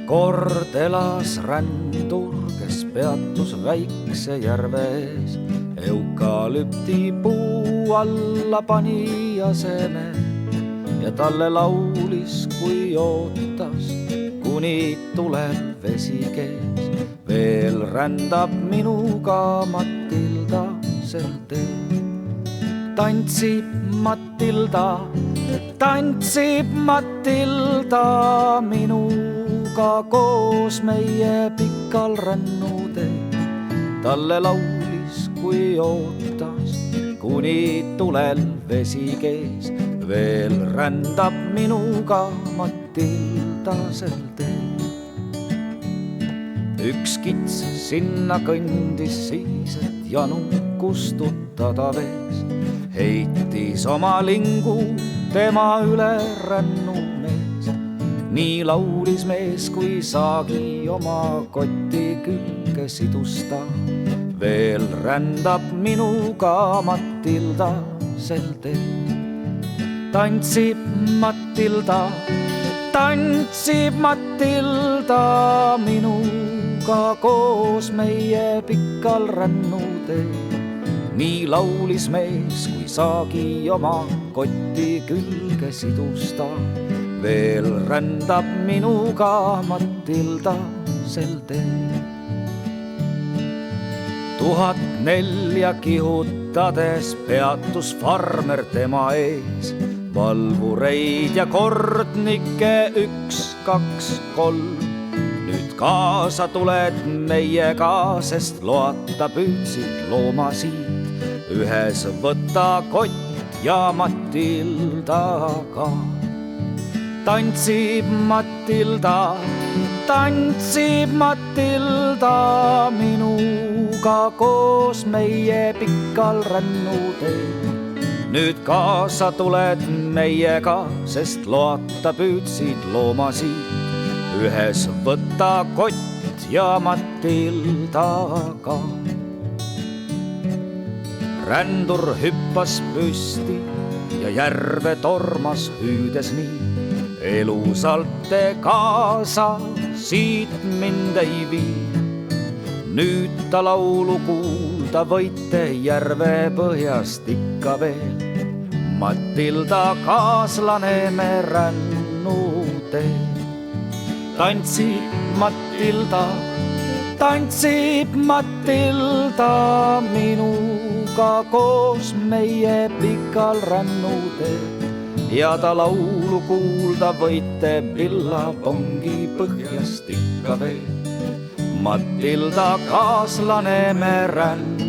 Kord elas rändur, kes peatus väikse järve ees. Eukalüptipuu alla pani aseme ja talle laulis, kui ootas, kuni tuleb vesi kees. Veel rändab minuga Matilda sel teel. Tantsib Matilda minuga koos meie pikal rännuteel. Talle laulis, kui ootas, kuni tulel vesi kees. Veel rändab minuga Matilda sel teel. Üks kits sinna kõndis siis, et janu kustutada vees. Heitis oma lingu tema üle rännumees. Nii laulis mees, kui saagi oma kotti külge sidusta. Veel rändab minuga Matilda sel teel. Tantsib Matilda minuga koos meie pikal rännuteel. Nii laulis mees, kui saagi oma kotti külge sidusta. Veel rändab minuga Matilda sel teel. 1004 kihutades peatus farmer tema ees. Valvureid ja kordnikke 1, 2, 3. Nüüd kaasa tuled meiega, sest loata püüdsid looma siit. Ühes võta kott ja Matilda ka. Tantsib Matilda minuga koos meie pikal rännuteel. Nüüd kaasa tuled meiega, sest loata püüdsid looma siit. Ühes võta kott ja Matilda ka. Rändur hüppas püsti ja järve tormas hüüdes nii. Elusalt te kaasa, siit mind ei vii. Nüüd ta laulu kuulda võite järve põhjast ikka veel. Matilda kaaslane me rännuteel. Tantsib Matilda minuga koos meie pikal rännuteel. Ja ta laulu kuulda võite Billabongi põhjast ikka veel. Matilda kaaslane me ränn